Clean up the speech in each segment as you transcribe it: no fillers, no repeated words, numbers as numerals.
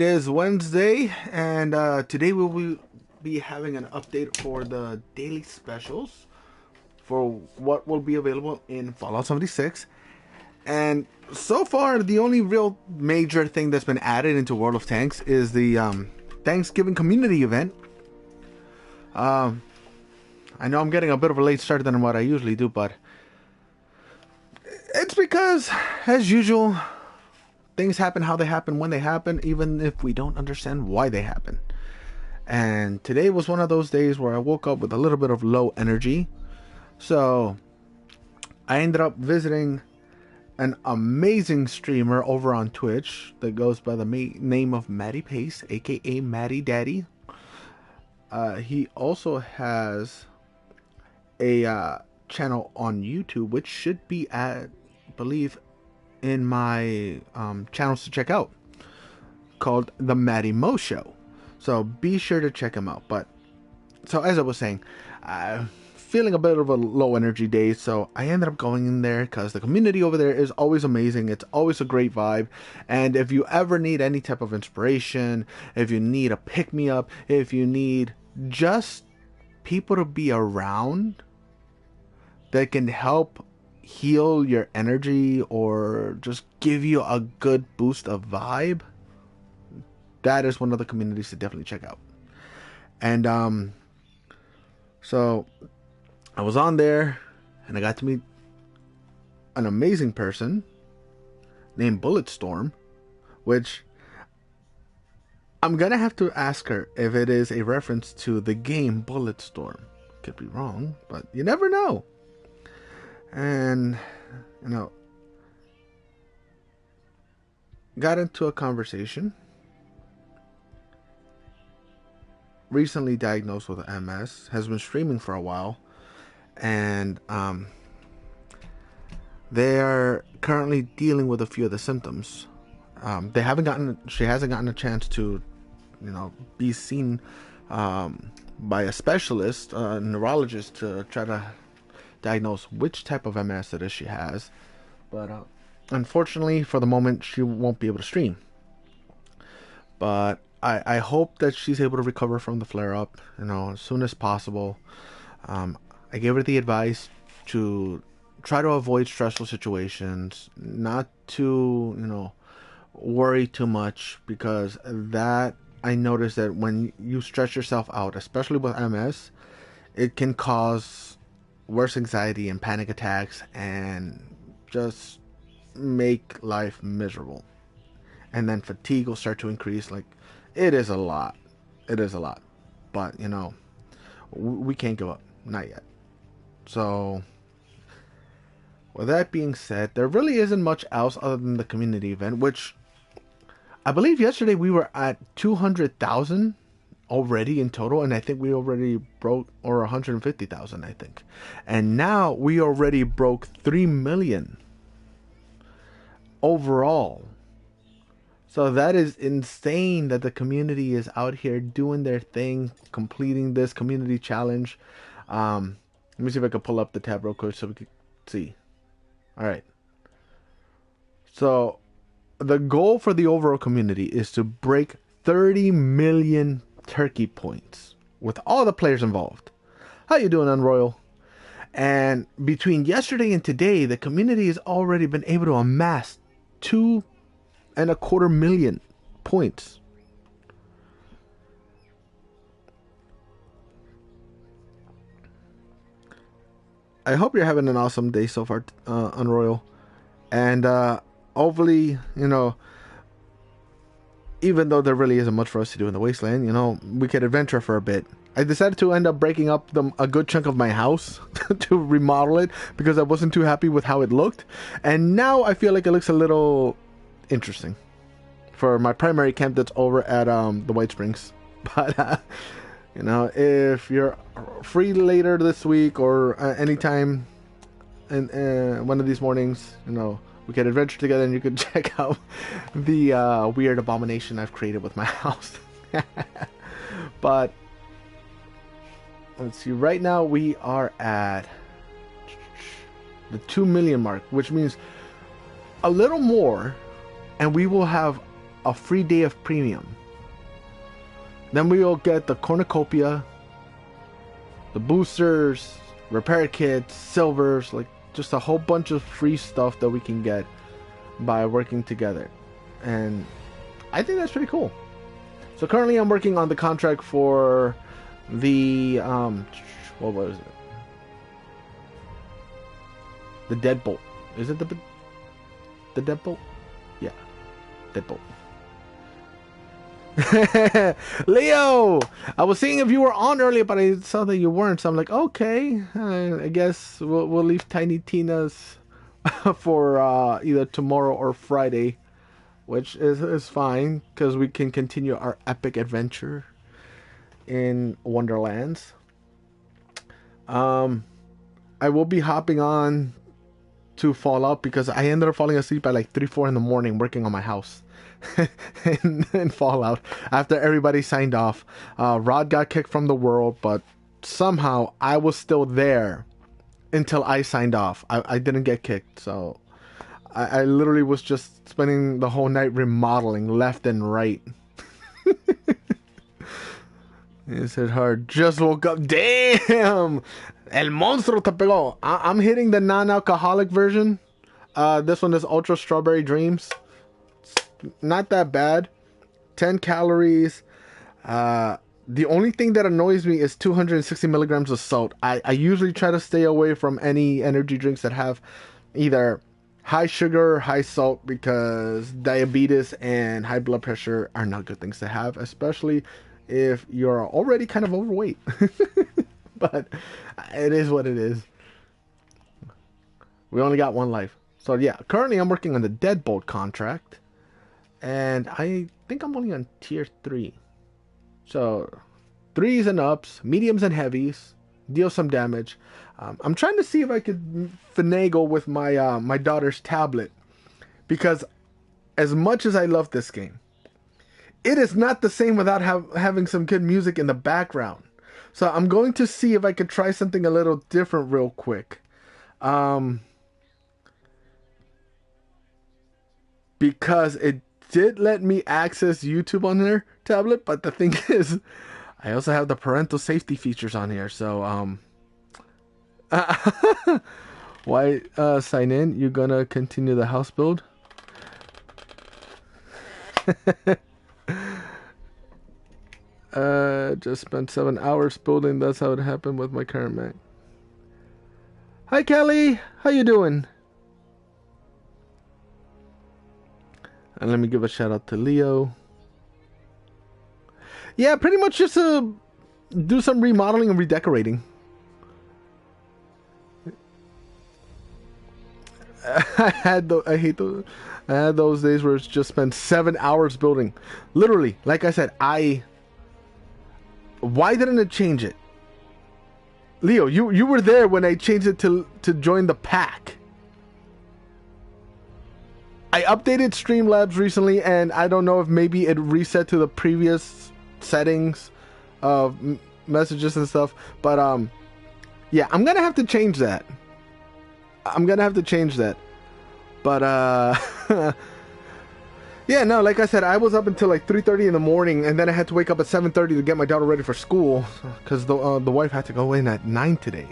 It is Wednesday, and today we will be having an update for the daily specials for what will be available in Fallout 76. And so far, the only real major thing that's been added into World of Tanks is the Thanksgiving community event. I know I'm getting a bit of a late start than what I usually do, but it's because, as usual, things happen how they happen when they happen, even if we don't understand why they happen. And today was one of those days where I woke up with a little bit of low energy. So I ended up visiting an amazing streamer over on Twitch that goes by the name of Matty Pace, aka Matty Daddy. He also has a channel on YouTube, which should be at, I believe, in my channels to check out, called The Matty Mo Show. So be sure to check him out. But so as I was saying, feeling a bit of a low energy day, so I ended up going in there because the community over there is always amazing. It's always a great vibe. And if you ever need any type of inspiration, if you need a pick me up, if you need just people to be around that can help heal your energy or just give you a good boost of vibe, that is one of the communities to definitely check out. And so I was on there and I got to meet an amazing person named Bulletstorm, which I'm gonna have to ask her if it is a reference to the game Bulletstorm. Could be wrong, but you never know. And got into a conversation. Recently diagnosed with MS, has been streaming for a while, and they are currently dealing with a few of the symptoms. She hasn't gotten a chance to, be seen by a specialist, a neurologist, to try to diagnose which type of MS it is she has. But unfortunately, for the moment, she won't be able to stream. But I hope that she's able to recover from the flare-up, as soon as possible. I gave her the advice to try to avoid stressful situations, not to, worry too much, because that, I noticed that when you stress yourself out, especially with MS, it can cause worse anxiety and panic attacks and just make life miserable. And then fatigue will start to increase. Like, it is a lot. But, we can't give up. Not yet. So, with that being said, there really isn't much else other than the community event, which I believe yesterday we were at 200,000 already in total, and I think we already broke, or 150,000, I think. And now we already broke 3 million overall. So that is insane that the community is out here doing their thing, completing this community challenge. Let me see if I can pull up the tab real quick so we can see. All right. So the goal for the overall community is to break 30 million turkey points with all the players involved. How you doing, Unroyal? And between yesterday and today, the community has already been able to amass 2.25 million points. I hope you're having an awesome day so far, Unroyal. And hopefully, even though there really isn't much for us to do in the wasteland, we could adventure for a bit. I decided to end up breaking up a good chunk of my house to remodel it because I wasn't too happy with how it looked. And now I feel like it looks a little interesting for my primary camp that's over at the White Springs. But, if you're free later this week or anytime in one of these mornings, we could adventure together and you could check out the weird abomination I've created with my house. But let's see, right now we are at the 2 million mark, which means a little more and we will have a free day of premium. Then we will get the cornucopia, the boosters, repair kits, silvers, like just a whole bunch of free stuff that we can get by working together. And I think that's pretty cool. So currently I'm working on the contract for the what was it? The Deadbolt. Is it the Deadbolt? Yeah. Deadbolt. Leo! I was seeing if you were on earlier, but I saw that you weren't, so I'm like, okay, I guess we'll leave Tiny Tina's for either tomorrow or Friday, which is fine, because we can continue our epic adventure in Wonderlands. I will be hopping on to Fallout because I ended up falling asleep at like 3-4 in the morning working on my house in Fallout after everybody signed off. Rod got kicked from the world, but somehow I was still there until I signed off. I didn't get kicked, so I literally was just spending the whole night remodeling left and right. Is it hard? Just woke up. Damn! El monstruo te pegó. I'm hitting the non-alcoholic version. This one is Ultra Strawberry Dreams. Not that bad. 10 calories. The only thing that annoys me is 260 milligrams of salt. I usually try to stay away from any energy drinks that have either high sugar or high salt, because diabetes and high blood pressure are not good things to have, especially if you're already kind of overweight. But it is what it is. We only got one life. So yeah, currently I'm working on the Deadbolt contract, and I think I'm only on tier 3. So 3s and ups, mediums and heavies, deal some damage. I'm trying to see if I could finagle with my my daughter's tablet, because as much as I love this game, it is not the same without having some good music in the background. So I'm going to see if I could try something a little different real quick. Because it did let me access YouTube on their tablet, but the thing is, I also have the parental safety features on here, so why sign in? You're gonna continue the house build? Just spent 7 hours building. That's how it happened with my current Mac. Hi Kelly, how you doing? And let me give a shout out to Leo. Yeah, pretty much just do some remodeling and redecorating. I had those days where it's just spent 7 hours building. Literally, like I said, why didn't it change it? Leo, you were there when I changed it to join the pack. I updated Streamlabs recently, and I don't know if maybe it reset to the previous settings of messages and stuff, but yeah, I'm gonna have to change that. But yeah, no, like I said, I was up until like 3:30 in the morning, and then I had to wake up at 7:30 to get my daughter ready for school, because the wife had to go in at 9 today.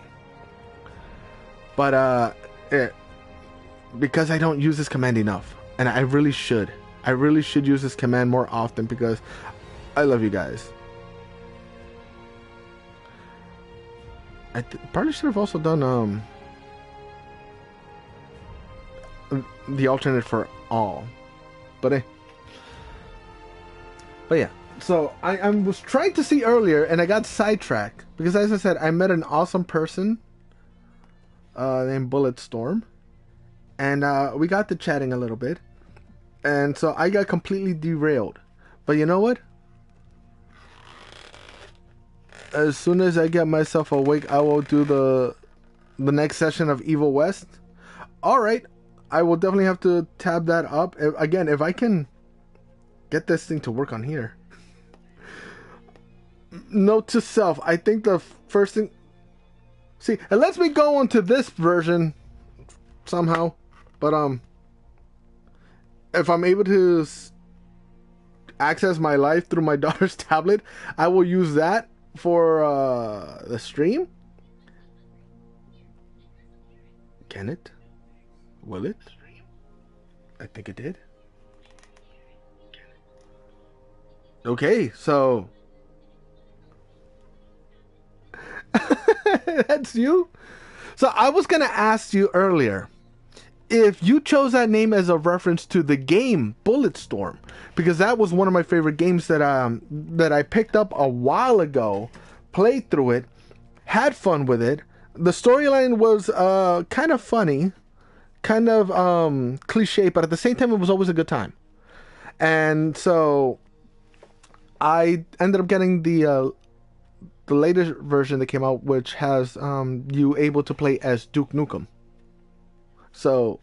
But because I don't use this command enough, and I really should use this command more often, because I love you guys. I probably should have also done the alternate for all, but yeah. So I was trying to see earlier, and I got sidetracked because, as I said, I met an awesome person named Bulletstorm, and we got to chatting a little bit, and so I got completely derailed. But you know what? As soon as I get myself awake, I will do the next session of Evil West. All right, I will definitely have to tab that up again if I can get this thing to work on here. Note to self: I think the first thing. See, it lets me go onto this version somehow, but if I'm able to access my life through my daughter's tablet, I will use that for the stream. Can it? Will it? I think it did. Okay, so that's you. So I was gonna ask you earlier if you chose that name as a reference to the game Bulletstorm, because that was one of my favorite games that I picked up a while ago, played through it, had fun with it. The storyline was kind of funny, kind of cliche, but at the same time it was always a good time. And so I ended up getting the latest version that came out, which has you able to play as Duke Nukem. So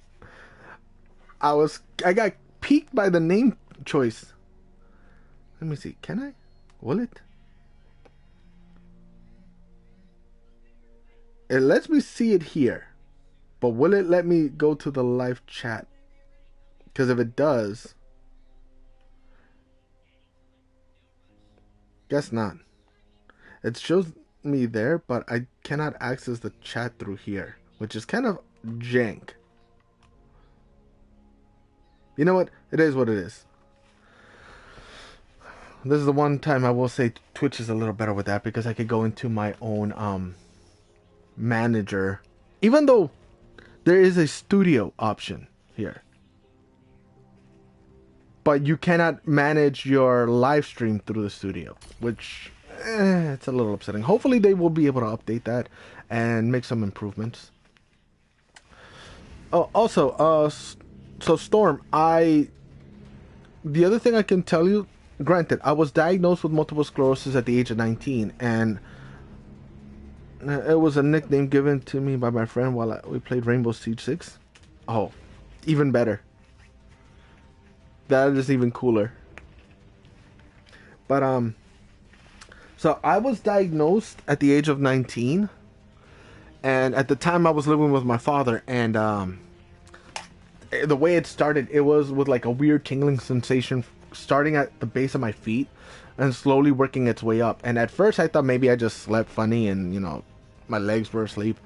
I got piqued by the name choice. Let me see. Can I? Will it? It lets me see it here, but will it let me go to the live chat? Because if it does, guess not. It shows me there, but I cannot access the chat through here, which is kind of jank. You know what? It is what it is. This is the one time I will say Twitch is a little better with that, because I could go into my own manager, even though there is a studio option here, but you cannot manage your live stream through the studio, which it's a little upsetting. Hopefully they will be able to update that and make some improvements. Oh, also, so Storm, the other thing I can tell you, granted, I was diagnosed with multiple sclerosis at the age of 19, and it was a nickname given to me by my friend while we played Rainbow Siege 6. Oh, even better. That is even cooler. But so I was diagnosed at the age of 19, and at the time I was living with my father, and the way it started, it was with like a weird tingling sensation starting at the base of my feet and slowly working its way up. And at first I thought maybe I just slept funny and, you know, my legs were asleep.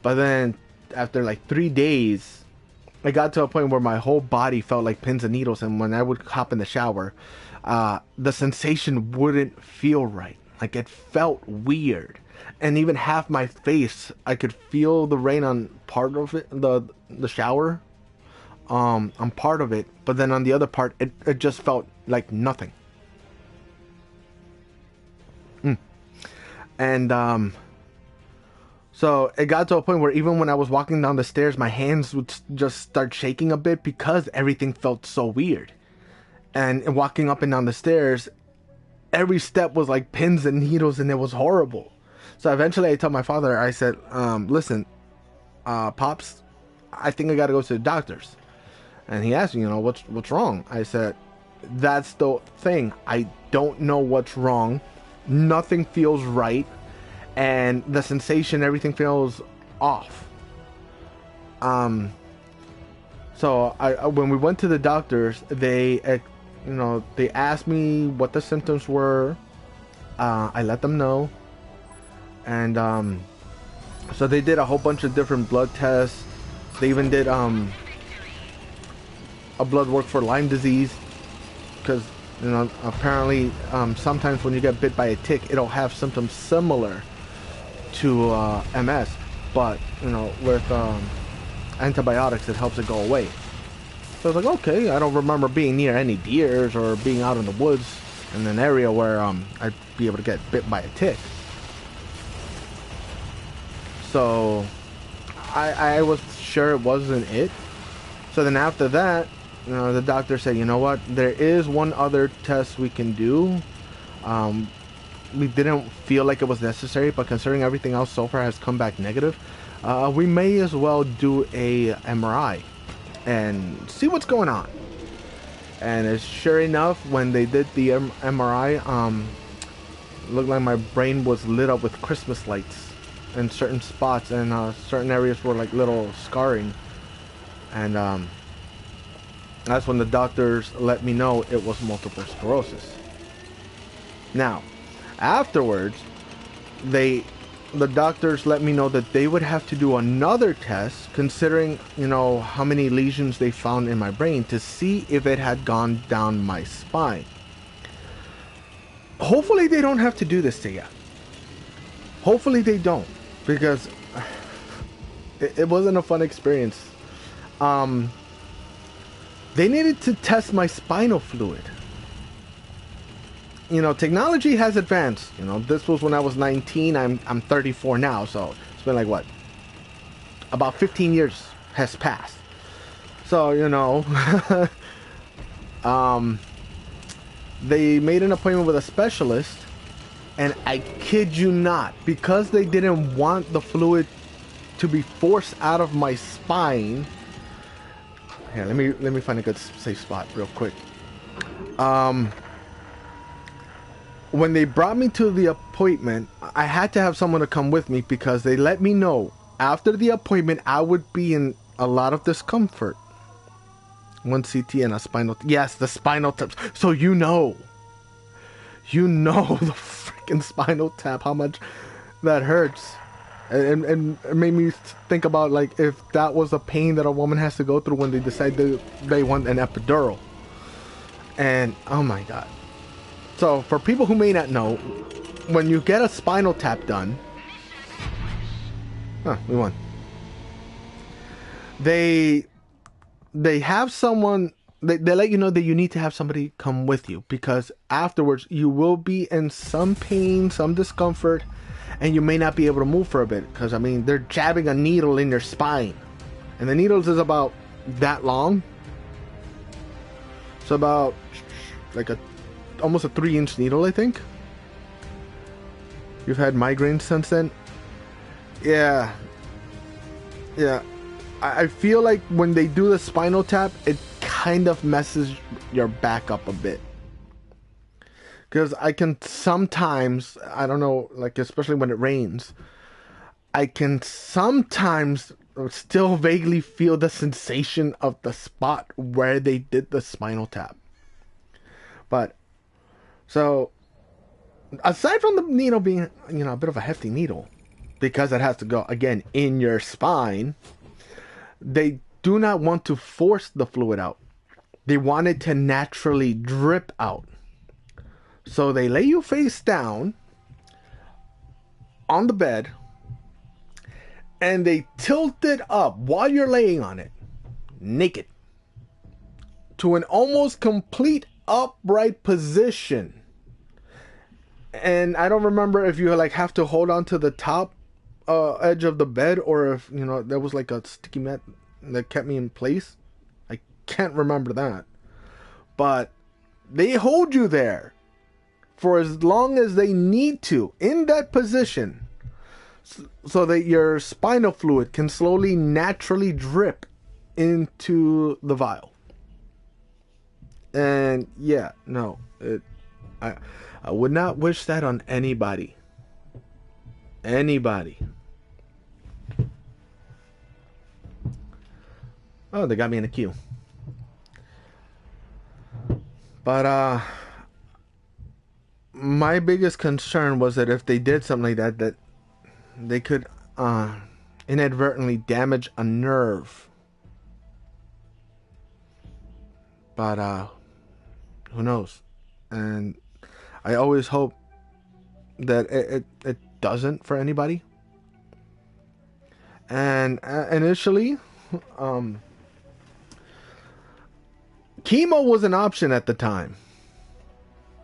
But then after like 3 days, I got to a point where my whole body felt like pins and needles, and when I would hop in the shower, the sensation wouldn't feel right. Like, it felt weird. And even half my face, I could feel the rain on part of it, the shower, on part of it, but then on the other part, it just felt like nothing. And so it got to a point where even when I was walking down the stairs, my hands would just start shaking a bit because everything felt so weird. And walking up and down the stairs, every step was like pins and needles, and it was horrible. So eventually I told my father, I said, listen, Pops, I think I gotta go to the doctors. And he asked me, you know, what's wrong? I said, that's the thing. I don't know what's wrong. Nothing feels right. And the sensation, everything feels off. So when we went to the doctors, they asked me what the symptoms were. I let them know. And so they did a whole bunch of different blood tests. They even did a blood work for Lyme disease, because, you know, apparently sometimes when you get bit by a tick, it'll have symptoms similar to MS, but, you know, with antibiotics, it helps it go away. So I was like, okay, I don't remember being near any deers or being out in the woods in an area where I'd be able to get bit by a tick. So I was sure it wasn't it. So then after that, you know, the doctor said, you know what, there is one other test we can do. We didn't feel like it was necessary, but considering everything else so far has come back negative, we may as well do a MRI and see what's going on. And sure enough, when they did the MRI, it looked like my brain was lit up with Christmas lights in certain spots, and certain areas were like little scarring. And That's when the doctors let me know it was multiple sclerosis. Now, afterwards, the doctors let me know that they would have to do another test, considering, you know, how many lesions they found in my brain, to see if it had gone down my spine. Hopefully they don't have to do this to you. Hopefully they don't, because it wasn't a fun experience. They needed to test my spinal fluid. You know, technology has advanced. You know, this was when I was 19. I'm 34 now, so it's been like, what? About 15 years has passed. So, you know, they made an appointment with a specialist, and I kid you not, because they didn't want the fluid to be forced out of my spine. Here, let me find a good safe spot real quick. When they brought me to the appointment, I had to have someone to come with me, because they let me know after the appointment I would be in a lot of discomfort. One CT and a spinal... Yes, the spinal tap. So you know the freaking spinal tap, how much that hurts. And it made me think about, like, if that was a pain that a woman has to go through when they decide they want an epidural. And, oh my God. So, for people who may not know, when you get a spinal tap done... Huh, we won. They have someone... They let you know that you need to have somebody come with you, because afterwards you will be in some pain, some discomfort, and you may not be able to move for a bit, because, I mean, they're jabbing a needle in your spine. And the needles is about that long. It's about like almost a 3-inch needle, I think. You've had migraines since then? Yeah. I feel like when they do the spinal tap, it kind of messes your back up a bit. Because I can sometimes, I don't know, like especially when it rains, I can sometimes still vaguely feel the sensation of the spot where they did the spinal tap. But, so, aside from the needle being, you know, a bit of a hefty needle, because it has to go, again, in your spine, they do not want to force the fluid out. They want it to naturally drip out. So they lay you face down on the bed, and they tilt it up while you're laying on it, naked, to an almost complete upright position. And I don't remember if you like have to hold on to the top edge of the bed, or if, you know, there was like a sticky mat that kept me in place. I can't remember that. But they hold you there for as long as they need to in that position, so that your spinal fluid can slowly, naturally drip into the vial. And yeah, no, I would not wish that on anybody. Oh, they got me in a queue. But my biggest concern was that if they did something like that they could inadvertently damage a nerve. But who knows? And I always hope that it doesn't for anybody. And initially, chemo was an option at the time,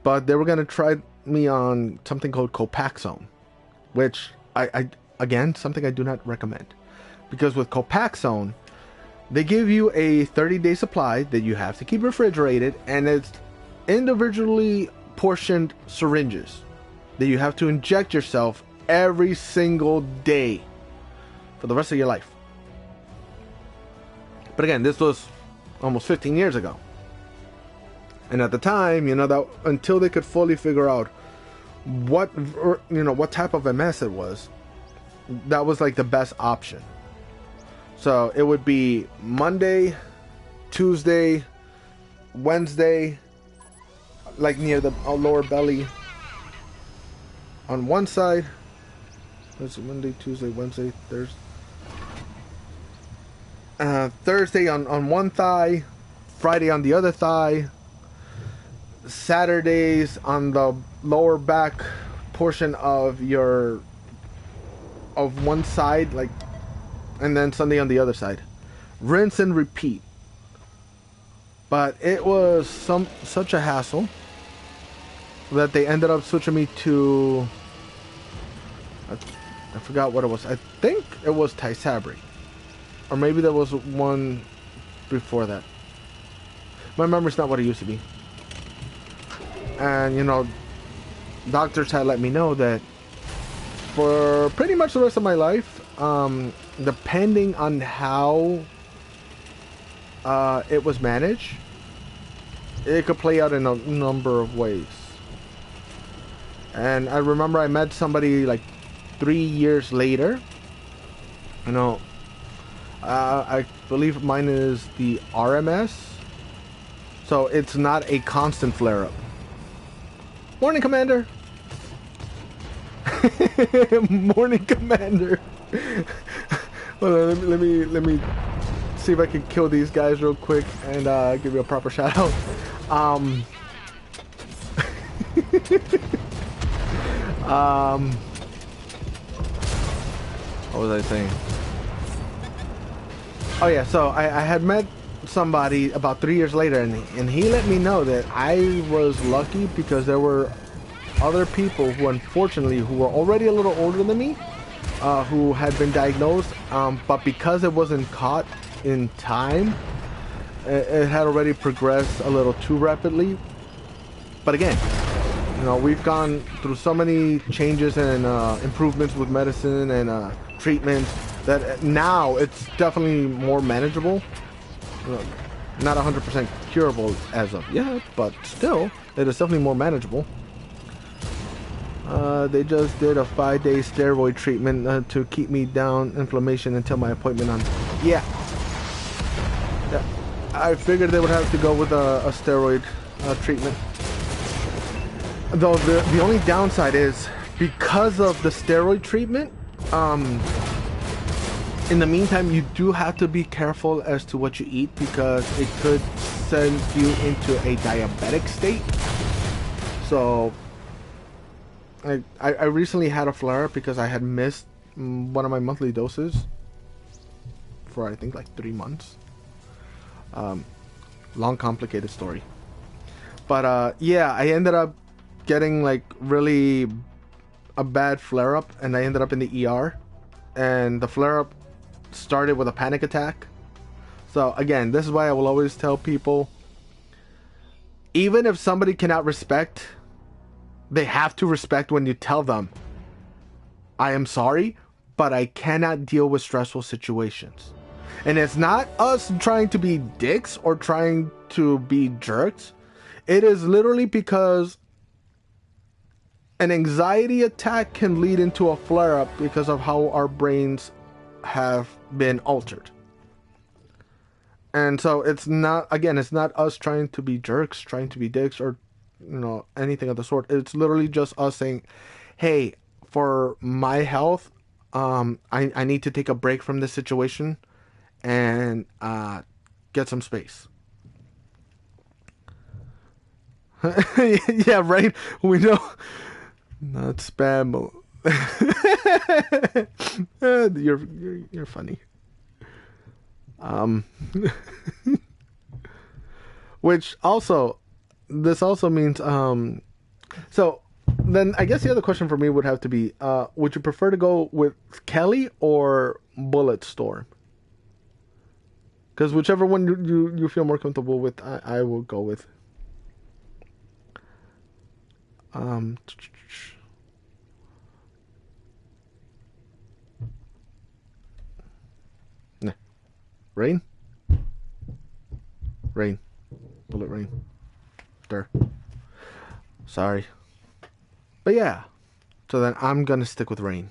but they were going to try me on something called Copaxone, which I again, something I do not recommend, because with Copaxone, they give you a 30-day supply that you have to keep refrigerated, and it's individually portioned syringes that you have to inject yourself every single day for the rest of your life. But again, this was almost 15 years ago. And at the time, you know, that until they could fully figure out what type of MS it was, that was like the best option. So it would be Monday, Tuesday, Wednesday, like near the lower belly on one side. Let's see, Monday, Tuesday, Wednesday, Thursday. Thursday on one thigh, Friday on the other thigh, Saturdays on the lower back portion of one side, like, and then Sunday on the other side. Rinse and repeat. But it was such a hassle that they ended up switching me to, I forgot what it was. I think it was Tysabri. Or maybe there was one before that. My memory's not what it used to be. And, you know, doctors had let me know that for pretty much the rest of my life, depending on how it was managed, it could play out in a number of ways. And I remember I met somebody like 3 years later. You know, I believe mine is the RMS. So it's not a constant flare-up. Morning, Commander. Morning, Commander. Well, let me see if I can kill these guys real quick and give you a proper shout out. What was I saying? Oh yeah, so I had met somebody about 3 years later, and he let me know that I was lucky because there were other people who, unfortunately, who were already a little older than me, who had been diagnosed, but because it wasn't caught in time, it had already progressed a little too rapidly. But again, you know, we've gone through so many changes and improvements with medicine and treatments that now it's definitely more manageable. Not 100% curable as of yet, but still, it is definitely more manageable. They just did a 5-day steroid treatment to keep me down inflammation until my appointment on... Yeah. I figured they would have to go with a steroid treatment. Though the only downside is, because of the steroid treatment, in the meantime, you do have to be careful as to what you eat because it could send you into a diabetic state. So, I recently had a flare-up because I had missed one of my monthly doses for, I think, like 3 months. Long, complicated story. But, yeah, I ended up getting, like, really a bad flare-up, and I ended up in the ER. And the flare-up started with a panic attack. So again, this is why I will always tell people, even if somebody cannot respect, they have to respect when you tell them, I am sorry, but I cannot deal with stressful situations. And it's not us trying to be dicks or trying to be jerks. It is literally because an anxiety attack can lead into a flare-up because of how our brains have been altered. And so it's not, again, it's not us trying to be jerks, trying to be dicks, or, you know, anything of the sort. It's literally just us saying, hey, for my health, I need to take a break from this situation and get some space. Yeah, right? We know. Not spam. You're funny. Which also, this also means so then I guess the other question for me would have to be, would you prefer to go with Kelly or Bulletstorm? Because whichever one you feel more comfortable with, I will go with. Rain? Rain. Bullet rain. Stir. Sorry. But yeah. So then I'm gonna stick with rain.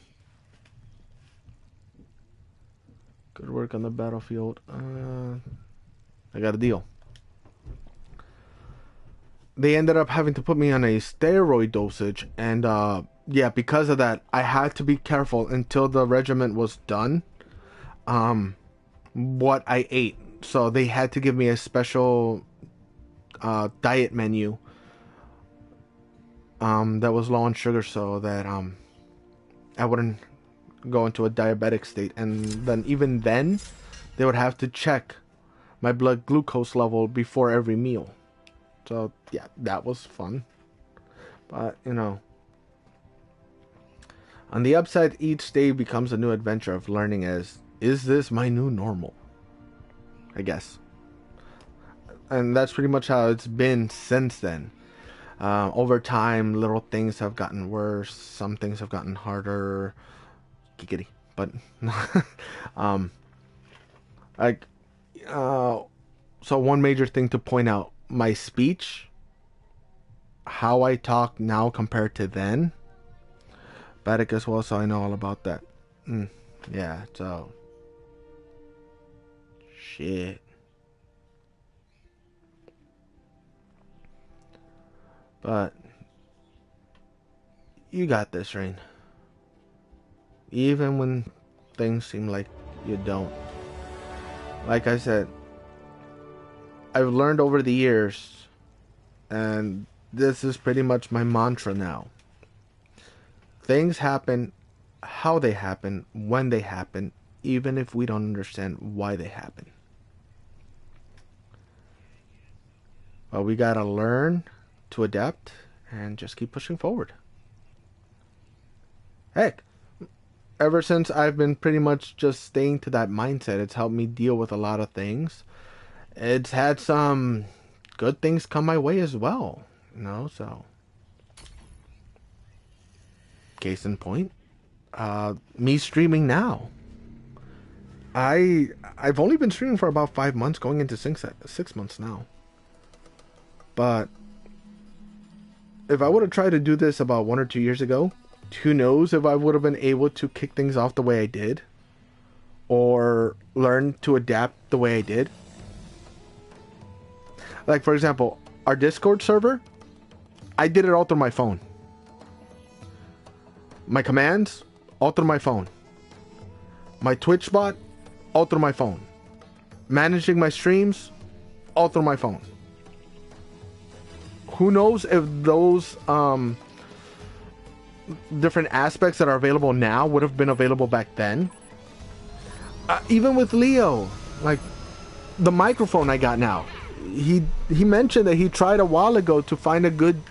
Good work on the battlefield. I got a deal. they ended up having to put me on a steroid dosage, and yeah, because of that, I had to be careful until the regimen was done. What I ate, so they had to give me a special diet menu that was low on sugar, so that I wouldn't go into a diabetic state. And then even then, they would have to check my blood glucose level before every meal. So yeah, that was fun. But you know, on the upside, each day becomes a new adventure of learning as, is this my new normal? I guess. And that's pretty much how it's been since then. Over time, little things have gotten worse. Some things have gotten harder. Giggity. But, like, so one major thing to point out, my speech, how I talk now compared to then, Batic as well, so I know all about that. Yeah, so, shit. But you got this, Rain. Even when things seem like you don't. Like I said, I've learned over the years, and this is pretty much my mantra now. Things happen how they happen, when they happen, even if we don't understand why they happen. But we gotta learn to adapt and just keep pushing forward. Heck, ever since I've been pretty much just staying to that mindset, it's helped me deal with a lot of things. It's had some good things come my way as well, you know, so case in point, me streaming now. I've only been streaming for about 5 months, going into 6 months now. But if I would have tried to do this about 1 or 2 years ago, who knows if I would have been able to kick things off the way I did, or learn to adapt the way I did. Like, for example, our Discord server, I did it all through my phone. My commands, all through my phone. My Twitch bot, all through my phone. Managing my streams, all through my phone. Who knows if those different aspects that are available now would have been available back then. Even with Leo, like the microphone I got now, he mentioned that he tried a while ago to find a good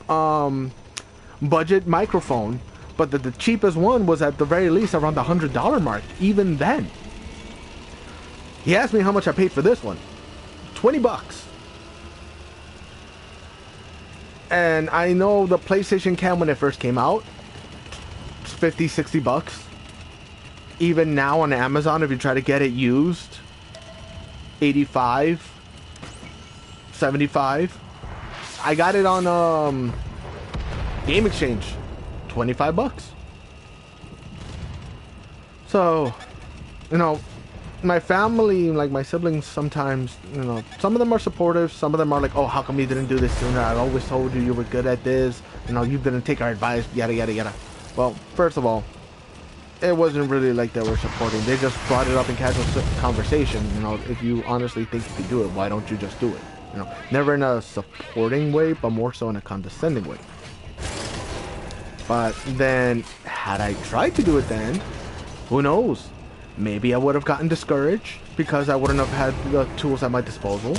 budget microphone, but the cheapest one was at the very least around the $100 mark. Even then, he asked me how much I paid for this one. $20. And I know the PlayStation Cam, when it first came out, $50-$60. Even now on Amazon, if you try to get it used, $85, $75. I got it on Game Exchange, $25. So, you know, my family, like my siblings, sometimes, you know, some of them are supportive, some of them are like, oh, how come you didn't do this sooner? I always told you were good at this, you know, you didn't take our advice, yada yada yada. Well, first of all, it wasn't really like they were supporting. They just brought it up in casual conversation. You know, if you honestly think you can do it, why don't you just do it? You know, never in a supporting way, but more so in a condescending way. But then, had I tried to do it then, who knows? Maybe I would have gotten discouraged because I wouldn't have had the tools at my disposal.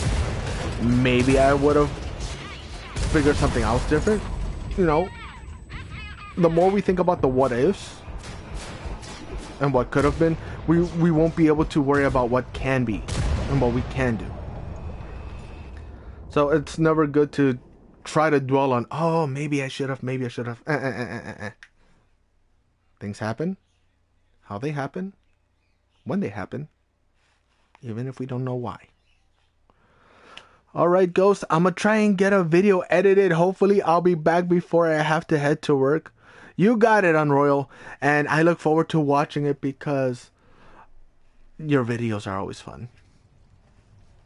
Maybe I would have figured something else different. You know, the more we think about the what ifs and what could have been, we won't be able to worry about what can be and what we can do. So it's never good to try to dwell on, oh, maybe I should have, maybe I should have. Things happen how they happen, when they happen, even if we don't know why. Alright, Ghost, I'm gonna try and get a video edited. Hopefully I'll be back before I have to head to work. You got it, Unroyal, and I look forward to watching it because your videos are always fun.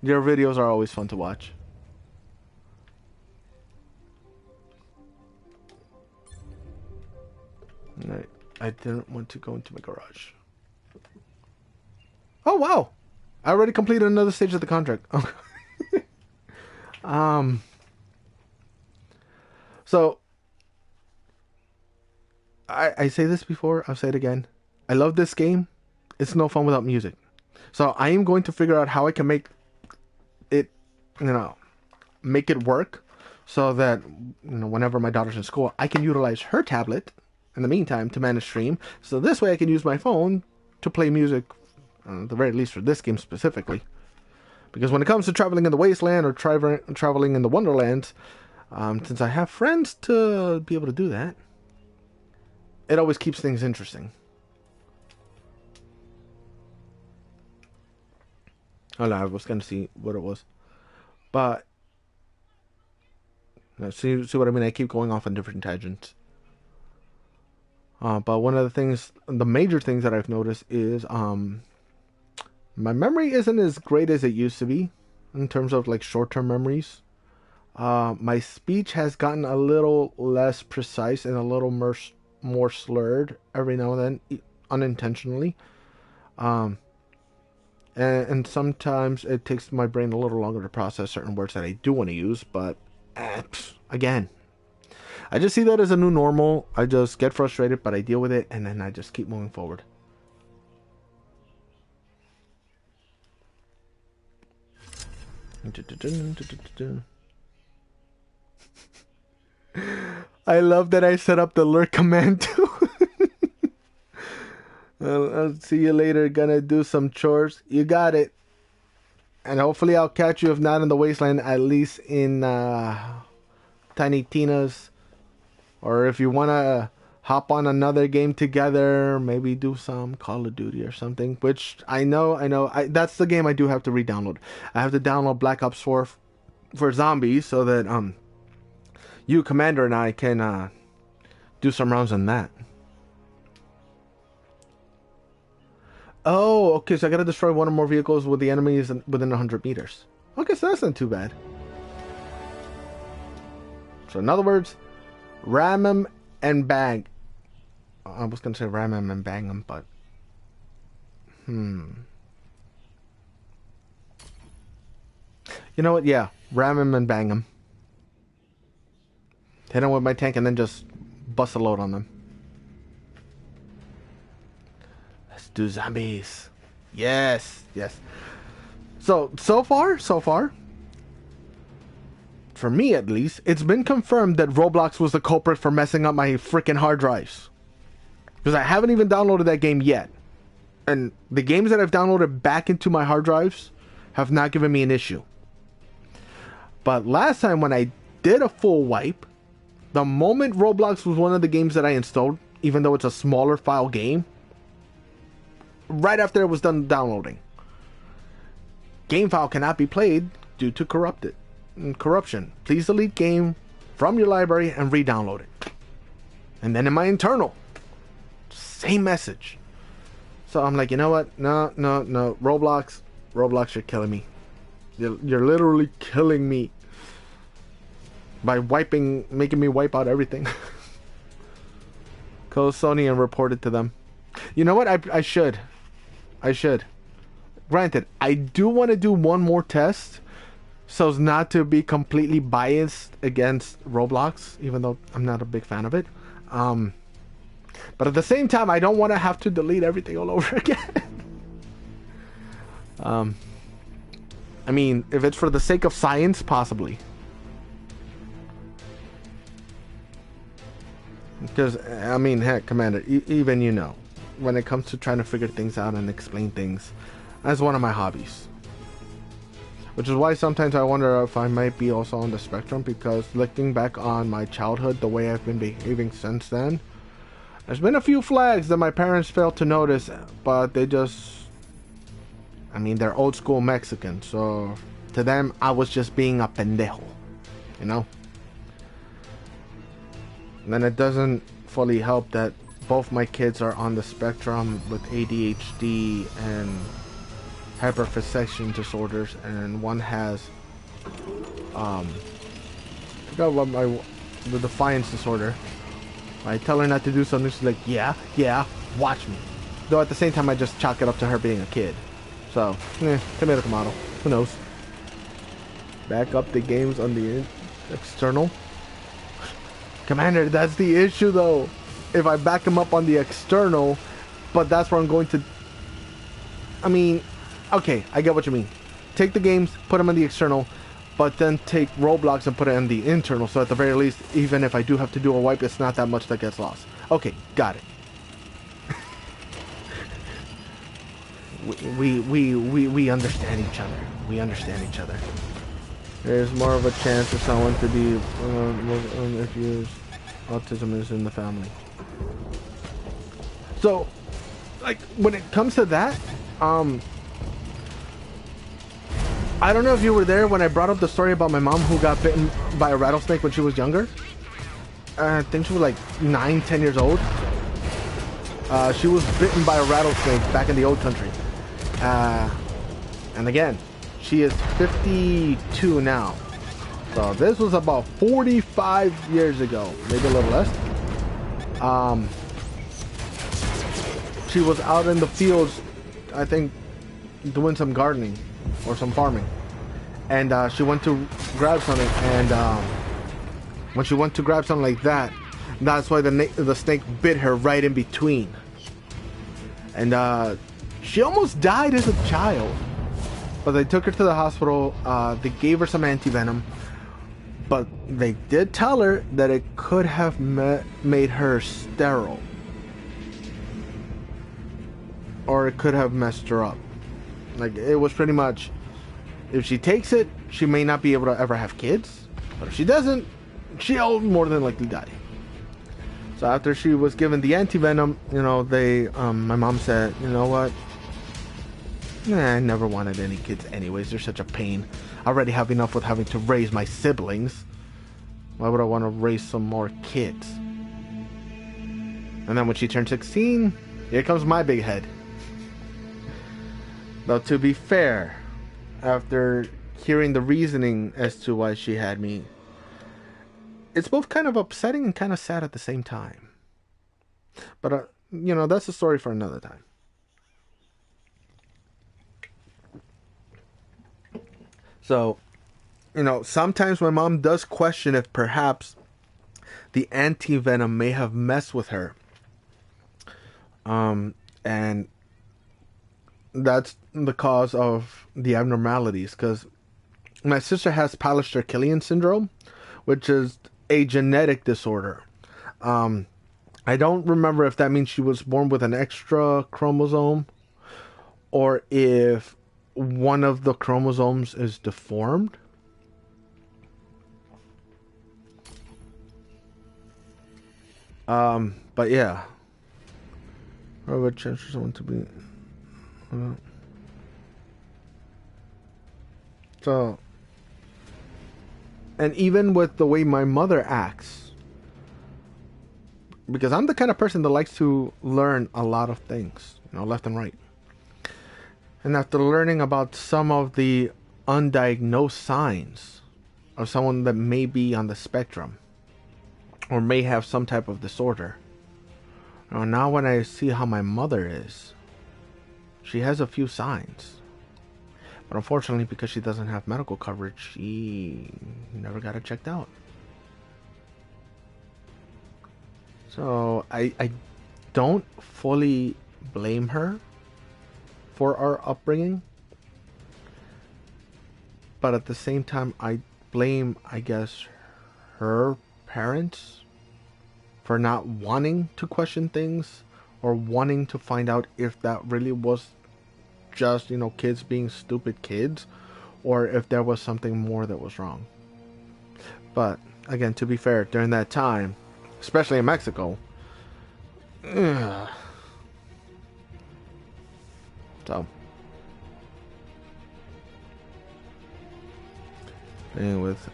Your videos are always fun to watch. Alright. I didn't want to go into my garage. Oh, wow. I already completed another stage of the contract. So, I say this before, I'll say it again. I love this game. It's no fun without music. So, I am going to figure out how I can make it, make it work so that, whenever my daughter's in school, I can utilize her tablet in the meantime to manage stream. So, this way I can use my phone to play music, at the very least for this game specifically. Because when it comes to traveling in the wasteland or traveling in the wonderlands, since I have friends to be able to do that, it always keeps things interesting. Oh no, I was going to see what it was. But, see what I mean? I keep going off on different tangents. But one of the major things that I've noticed is, my memory isn't as great as it used to be in terms of like short-term memories. My speech has gotten a little less precise and a little more slurred every now and then, unintentionally. And sometimes it takes my brain a little longer to process certain words that I do want to use, but again, I just see that as a new normal. I just get frustrated, but I deal with it, and then I just keep moving forward. I love that I set up the lurk command too. I'll see you later. Gonna do some chores. You got it. And hopefully I'll catch you, if not in the wasteland, at least in Tiny Tina's. Or if you wanna hop on another game together, maybe do some Call of Duty or something. Which I know. That's the game I do have to re-download. I have to download Black Ops 4 for zombies so that you, Commander, and I can do some rounds on that. Oh, okay, so I gotta destroy one or more vehicles with the enemies within 100 meters. Okay, so that's not too bad. So in other words, ram them and bang. I was gonna say ram them and bang them, but... You know what? Yeah, ram them and bang them. Hit them with my tank and then just bust a load on them. Let's do zombies. Yes. So far, for me at least, it's been confirmed that Roblox was the culprit for messing up my freaking hard drives. Because I haven't even downloaded that game yet. And the games that I've downloaded back into my hard drives have not given me an issue. But last time when I did a full wipe, the moment Roblox was one of the games that I installed, even though it's a smaller file game, right after it was done downloading, game file cannot be played due to corruption. Please delete game from your library and re-download it. And then in my internal, same message. So I'm like, you know what? No. Roblox, you're killing me. You're literally killing me by making me wipe out everything. Call Sony and report it to them. You know what? I should. Granted, I do want to do one more test so as not to be completely biased against Roblox, even though I'm not a big fan of it. But at the same time, I don't want to have to delete everything all over again. I mean, if it's for the sake of science, possibly. Because, I mean, heck, Commander, even when it comes to trying to figure things out and explain things, that's one of my hobbies. Which is why sometimes I wonder if I might be also on the spectrum, because looking back on my childhood, the way I've been behaving since then, there's been a few flags that my parents failed to notice, but they just... I mean, they're old school Mexicans, so to them, I was just being a pendejo, you know? And then it doesn't fully help that both my kids are on the spectrum with ADHD and hyperfixation disorders, and one has I forgot what the defiance disorder, I tell her not to do something, she's like, yeah, watch me. Though at the same time, I just chalk it up to her being a kid. So, tomato, tomato. Who knows? Back up the games on the external. Commander, that's the issue though. If I back them up on the external, but that's where I'm going to... I mean, okay, I get what you mean. Take the games, put them on the external, but then take Roblox and put it on the internal. So at the very least, even if I do have to do a wipe, it's not that much that gets lost. Okay, got it. we understand each other. We understand each other. There's more of a chance for someone to be if you autism is in the family. So, like, when it comes to that, I don't know if you were there when I brought up the story about my mom who got bitten by a rattlesnake when she was younger. I think she was like 9, 10 years old. She was bitten by a rattlesnake back in the old country. And again, she is 52 now. So this was about 45 years ago, maybe a little less. She was out in the fields, I think, doing some gardening or some farming. And she went to grab something, and when she went to grab something like that, that's why the snake bit her right in between. And she almost died as a child. But they took her to the hospital, they gave her some anti-venom, but they did tell her that it could have made her sterile. Or it could have messed her up. Like, it was pretty much, if she takes it, she may not be able to ever have kids, but if she doesn't, she'll more than likely die. So after she was given the anti-venom, you know, my mom said, you know what? I never wanted any kids anyways. They're such a pain. I already have enough with having to raise my siblings. Why would I want to raise some more kids? And then when she turned 16, here comes my big head. Though to be fair, after hearing the reasoning as to why she had me, it's both kind of upsetting and kind of sad at the same time. But, you know, that's a story for another time. So, you know, sometimes my mom does question if perhaps the anti-venom may have messed with her. And that's the cause of the abnormalities. Because my sister has Pallister-Killian syndrome, which is a genetic disorder. I don't remember if that means she was born with an extra chromosome or if one of the chromosomes is deformed. But yeah. Or would chance for someone to be so, and even with the way my mother acts, because I'm the kind of person that likes to learn a lot of things, you know, left and right. And after learning about some of the undiagnosed signs of someone that may be on the spectrum or may have some type of disorder, now when I see how my mother is, she has a few signs. But unfortunately, because she doesn't have medical coverage, she never got it checked out. So I don't fully blame her for our upbringing, but at the same time I blame, I guess, her parents for not wanting to question things or wanting to find out if that really was just, you know, kids being stupid kids, or if there was something more that was wrong. But again, to be fair, during that time, especially in Mexico, so playing with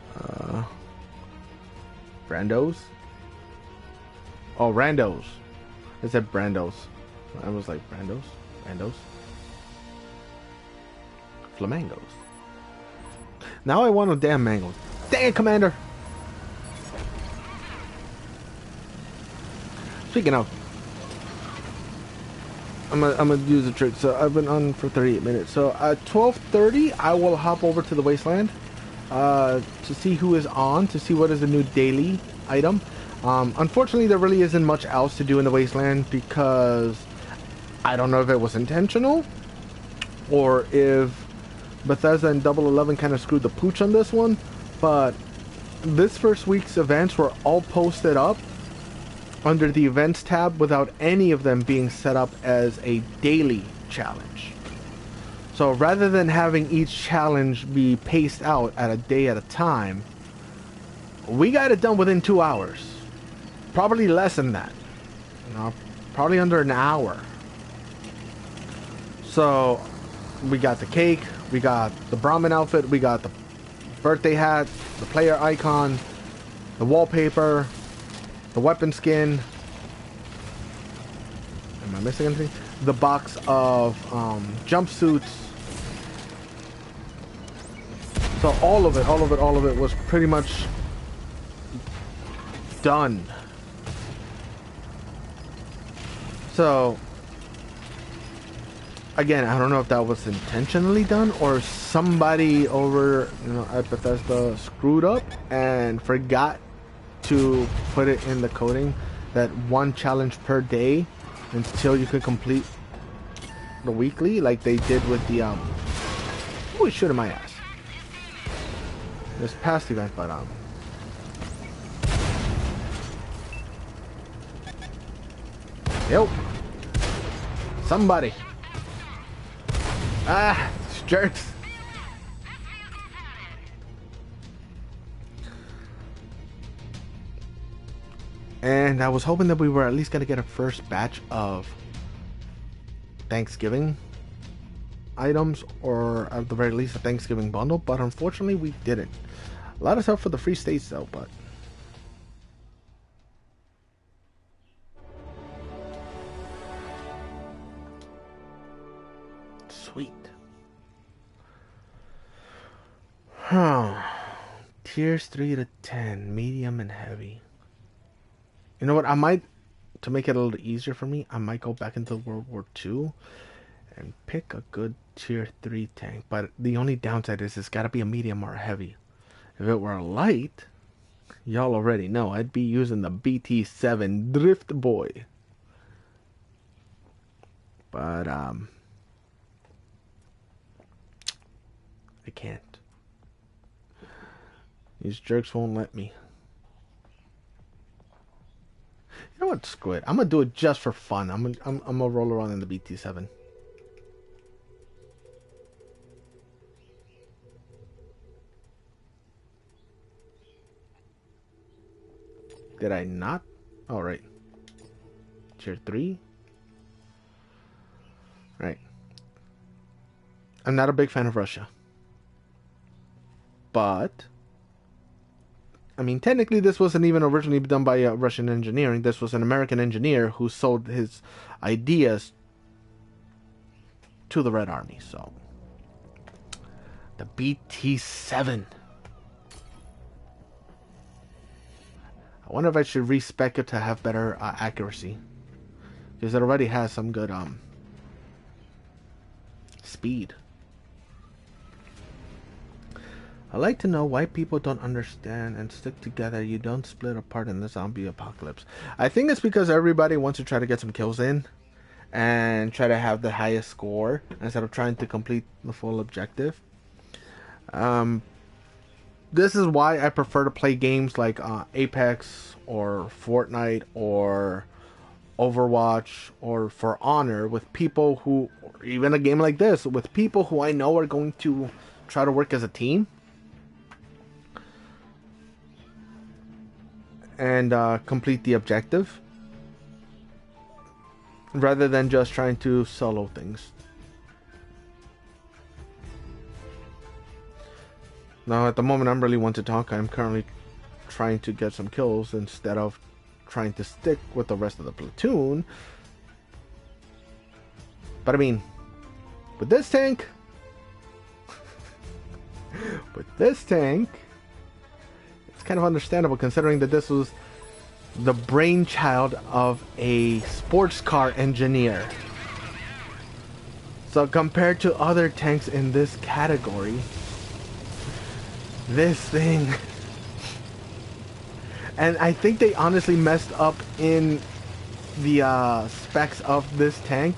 Brandos. Oh, Randos. I said Brandos. I was like Brandos. Flamingos. Now I want a damn mango. Dang it, Commander! Speaking of, I'm gonna use the trick. So I've been on for 38 minutes. So at 12:30, I will hop over to the Wasteland to see who is on, to see what is the new daily item. Unfortunately, there really isn't much else to do in the Wasteland because I don't know if it was intentional or if Bethesda and Double 11 kind of screwed the pooch on this one. But this first week's events were all posted up under the events tab without any of them being set up as a daily challenge. So rather than having each challenge be paced out at a day at a time, we got it done within 2 hours. Probably less than that. You know, probably under an hour. So we got the cake, we got the Brahmin outfit, we got the birthday hat, the player icon, the wallpaper, the weapon skin. Am I missing anything? The box of jumpsuits. So all of it was pretty much done. So again, I don't know if that was intentionally done or somebody over, you know, at Bethesda screwed up and forgot to put it in the coding that one challenge per day until you could complete the weekly, like they did with the oh, shit in my ass this past event. But yo, somebody, these jerks. And I was hoping that we were at least going to get a first batch of Thanksgiving items, or at the very least a Thanksgiving bundle, but unfortunately we didn't. A lot of stuff for the free states though, but sweet. Tiers 3 to 10, medium and heavy. You know what, I might, to make it a little easier for me, I might go back into World War II and pick a good tier 3 tank. But the only downside is it's got to be a medium or a heavy. If it were a light, y'all already know, I'd be using the BT7 Drift Boy. But, I can't. These jerks won't let me. You know what? Screw it. I'm gonna do it just for fun. I'm gonna roll around in the BT7. Did I not? Oh, right. Tier 3. Right. I'm not a big fan of Russia. But I mean, technically, this wasn't even originally done by Russian engineering. This was an American engineer who sold his ideas to the Red Army. So, the BT7. I wonder if I should respec it to have better accuracy, because it already has some good speed. I like to know why people don't understand and stick together. You don't split apart in the zombie apocalypse. I think it's because everybody wants to try to get some kills in and try to have the highest score instead of trying to complete the full objective. This is why I prefer to play games like Apex or Fortnite or Overwatch or For Honor with people who, or even a game like this, with people who I know are going to try to work as a team and complete the objective, rather than just trying to solo things. Now, at the moment, I'm really one to talk. I'm currently trying to get some kills instead of trying to stick with the rest of the platoon. But I mean, with this tank, it's kind of understandable considering that this was the brainchild of a sports car engineer. So compared to other tanks in this category, this thing... And I think they honestly messed up in the specs of this tank,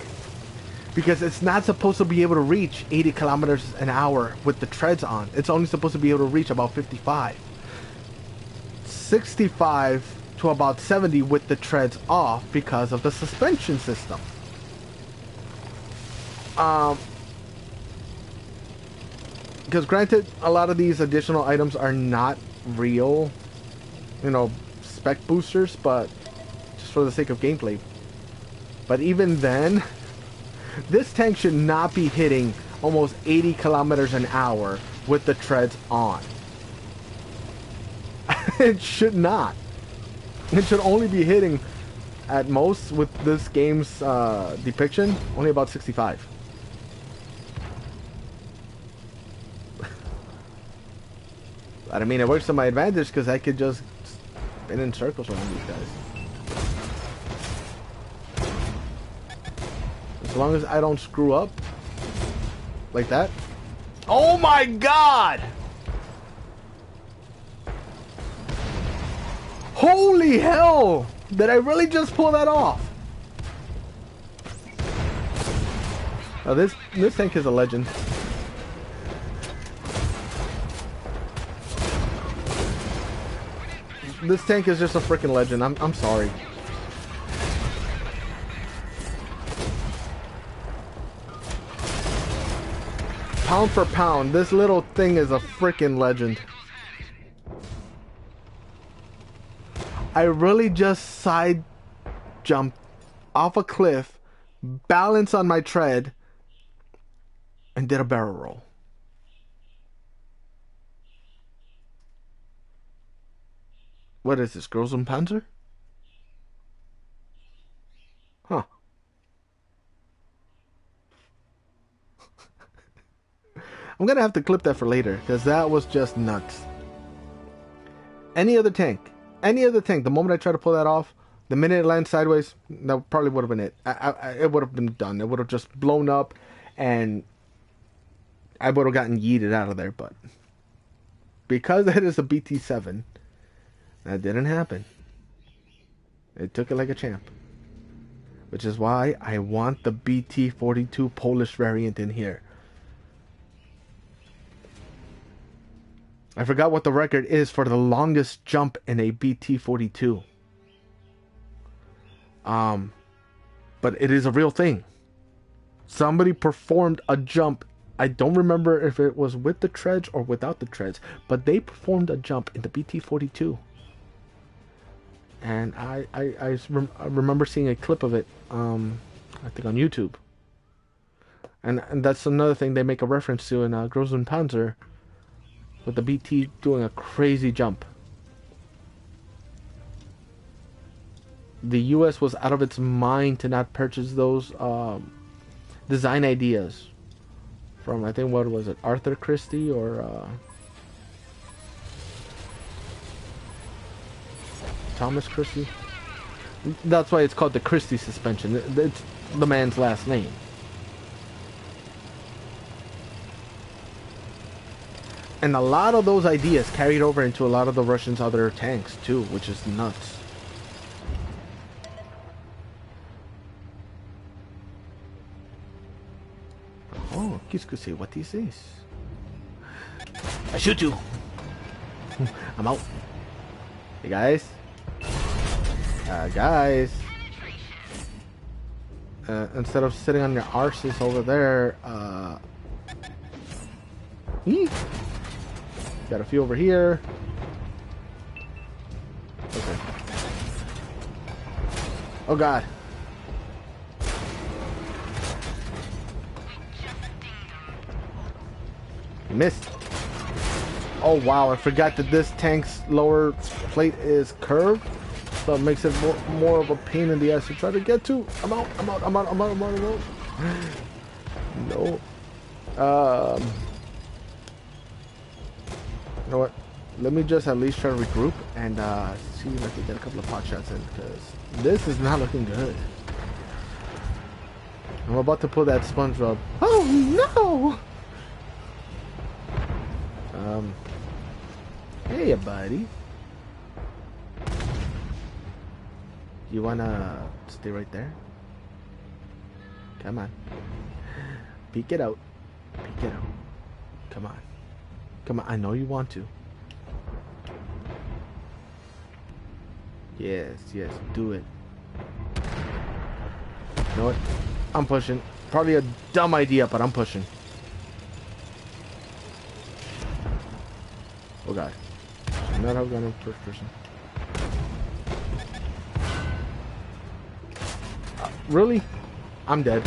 because it's not supposed to be able to reach 80 kilometers an hour with the treads on. It's only supposed to be able to reach about 55. 65 to about 70 with the treads off because of the suspension system. Because granted, a lot of these additional items are not real, you know, spec boosters, but just for the sake of gameplay. But even then, this tank should not be hitting almost 80 kilometers an hour with the treads on. It should not. It should only be hitting, at most, with this game's depiction, only about 65. But I mean, it works to my advantage because I could just spin in circles around these guys. As long as I don't screw up. Like that. Oh my god! Holy hell! Did I really just pull that off? Oh, this tank is a legend. This tank is just a freaking legend. I'm sorry. Pound for pound, this little thing is a freaking legend. I really just side jumped off a cliff, balanced on my tread, and did a barrel roll. What is this, Großenpanzer? Huh. I'm gonna have to clip that for later, because that was just nuts. Any other tank, the moment I try to pull that off, the minute it lands sideways, that probably would have been it. It would have been done. It would have just blown up, and I would have gotten yeeted out of there, but because it is a BT-7, that didn't happen. It took it like a champ. Which is why I want the BT-42 Polish variant in here. I forgot what the record is for the longest jump in a BT-42. But it is a real thing. Somebody performed a jump. I don't remember if it was with the treads or without the treads, but they performed a jump in the BT-42. And I remember seeing a clip of it, I think on YouTube. And that's another thing they make a reference to in Großenpanzer, with the BT doing a crazy jump. The US was out of its mind to not purchase those design ideas from, I think, what was it, Arthur Christie or Thomas Christie? That's why it's called the Christie suspension. It's the man's last name. And a lot of those ideas carried over into a lot of the Russians' other tanks too, which is nuts. Oh, qu'est-ce que c'est? What is this? I shoot you! I'm out. Hey guys. Guys. Instead of sitting on your arses over there, got a few over here. Okay. Oh god. Missed. Oh wow, I forgot that this tank's lower plate is curved. So it makes it more of a pain in the ass to try to get to. I'm out. No. You know what? let me just at least try to regroup and see if I can get a couple of pot shots in, because this is not looking good. I'm about to pull that SpongeBob. Oh no! Hey buddy. You wanna stay right there? Come on. Peek it out. Peek it out. Come on. Come on, I know you want to. Yes, yes, do it. You know what? I'm pushing. Probably a dumb idea, but I'm pushing. Oh god. I'm not how I'm gonna first person. Really? I'm dead.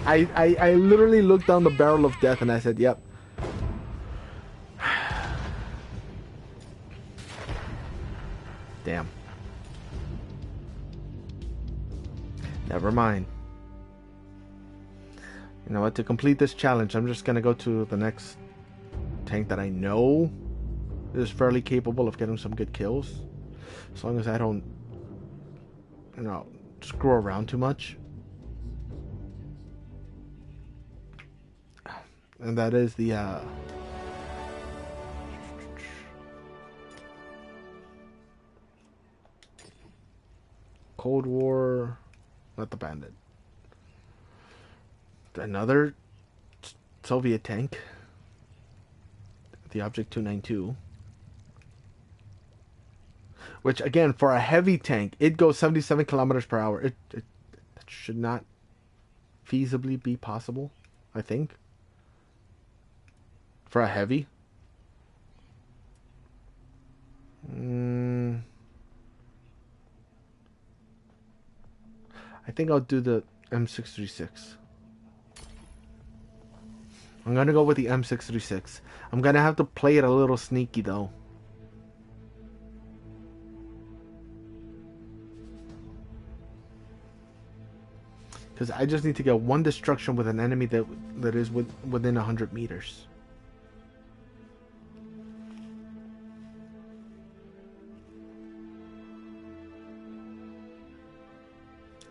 I literally looked down the barrel of death and I said, yep. Damn. Never mind. You know what? To complete this challenge, I'm just gonna go to the next tank that I know is fairly capable of getting some good kills. As long as I don't, you know, screw around too much. And that is the Cold War, not the Bandit. Another Soviet tank, the Object 292, which again, for a heavy tank, it goes 77 kilometers per hour. It should not feasibly be possible, I think, for a heavy. I think I'll do the M636. I'm gonna go with the M636. I'm gonna have to play it a little sneaky though. Because I just need to get one destruction with an enemy that is within 100 meters.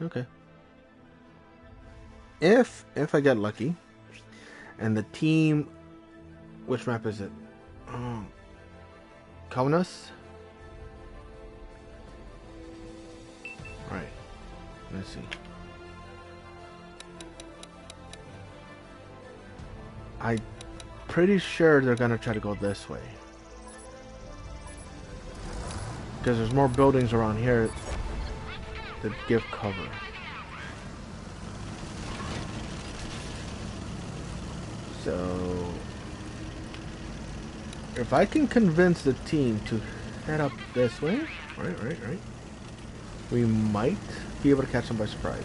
Okay. If I get lucky, and the team, which map is it? Kaunas? Right. Let's see. I'm pretty sure they're gonna try to go this way, because there's more buildings around here that give cover. So if I can convince the team to head up this way, right, we might be able to catch them by surprise.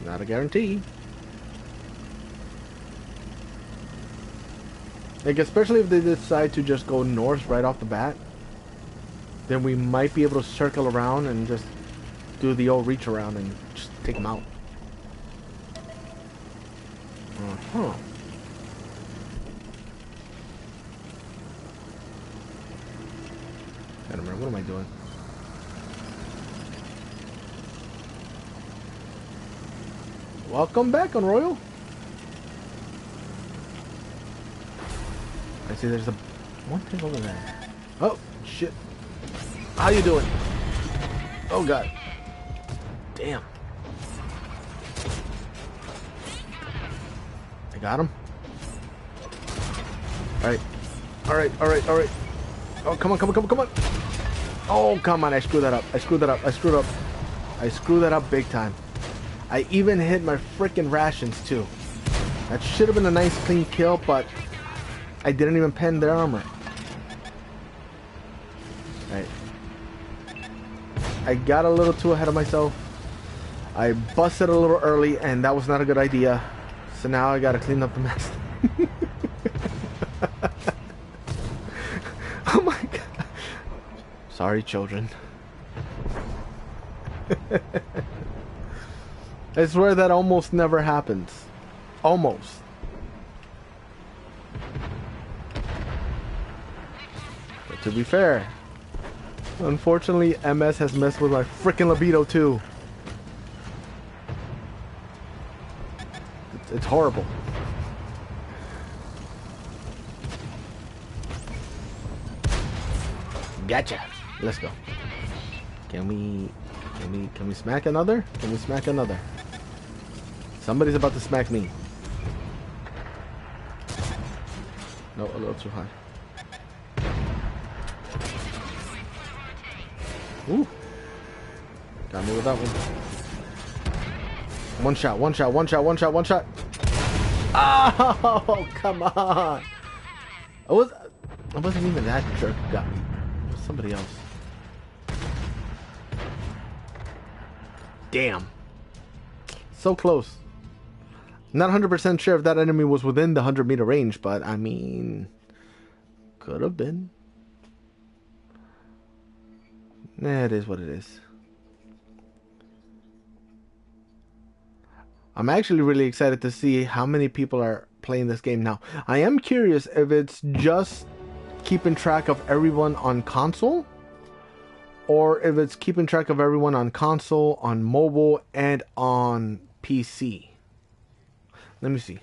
Not a guarantee. Like, especially if they decide to just go north right off the bat, then we might be able to circle around and just do the old reach around and just take them out. Uh-huh. I don't remember, what am I doing? Welcome back on Royal. I see there's one thing over there. Oh, shit. How you doing? Oh, God. Damn. I got him. Alright. Alright. Oh, come on. Oh, come on. I screwed that up. I screwed that up big time. I even hit my freaking rations, too. That should have been a nice, clean kill, but I didn't even pen their armor. Right. I got a little too ahead of myself. I busted a little early, and that was not a good idea. So now I gotta clean up the mess. Oh my god. Sorry, children. I swear that almost never happens. Almost. to be fair. Unfortunately, MS has messed with my freaking libido too. It's horrible. Gotcha. Let's go. Can we smack another? Can we smack another? Somebody's about to smack me. No, a little too high. Ooh. Got me with that one. One shot, one shot, one shot, one shot, one shot. Oh, come on. I wasn't even that jerk who got me. It was somebody else. Damn. So close. Not 100% sure if that enemy was within the 100-meter range, but I mean, could have been. Nah, it is what it is. I'm actually really excited to see how many people are playing this game now. I am curious if it's just keeping track of everyone on console, or if it's keeping track of everyone on console, on mobile, and on PC. Let me see.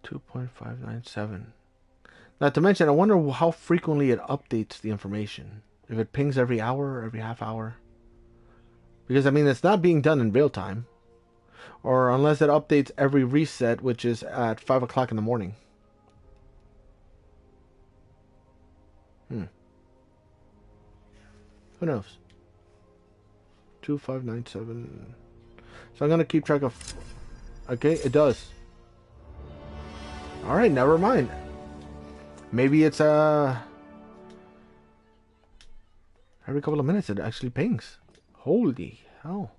.597. Not to mention, I wonder how frequently it updates the information. If it pings every hour or every half hour. Because, I mean, it's not being done in real time. Or unless it updates every reset, which is at 5 o'clock in the morning. Who knows? 2597. So I'm going to keep track of... Okay, it does. Alright, never mind. Maybe it's every couple of minutes it actually pings. Holy hell.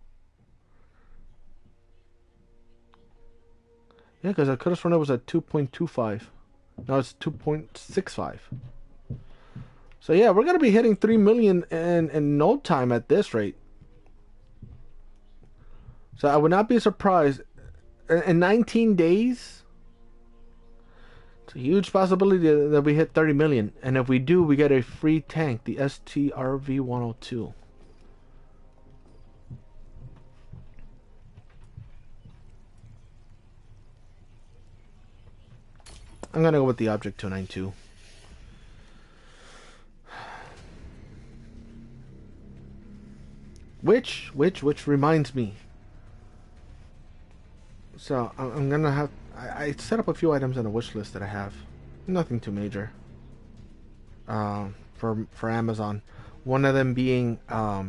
Yeah, because I could have sworn it was at 2.25. Now it's 2.65. So yeah, we're going to be hitting 3 million in no time at this rate. So I would not be surprised. In 19 days, it's a huge possibility that we hit 30 million. And if we do, we get a free tank, the STRV-102. I'm going to go with the Object 292. Which reminds me. So I'm gonna have. I set up a few items on a wish list that I have. Nothing too major. For Amazon, one of them being a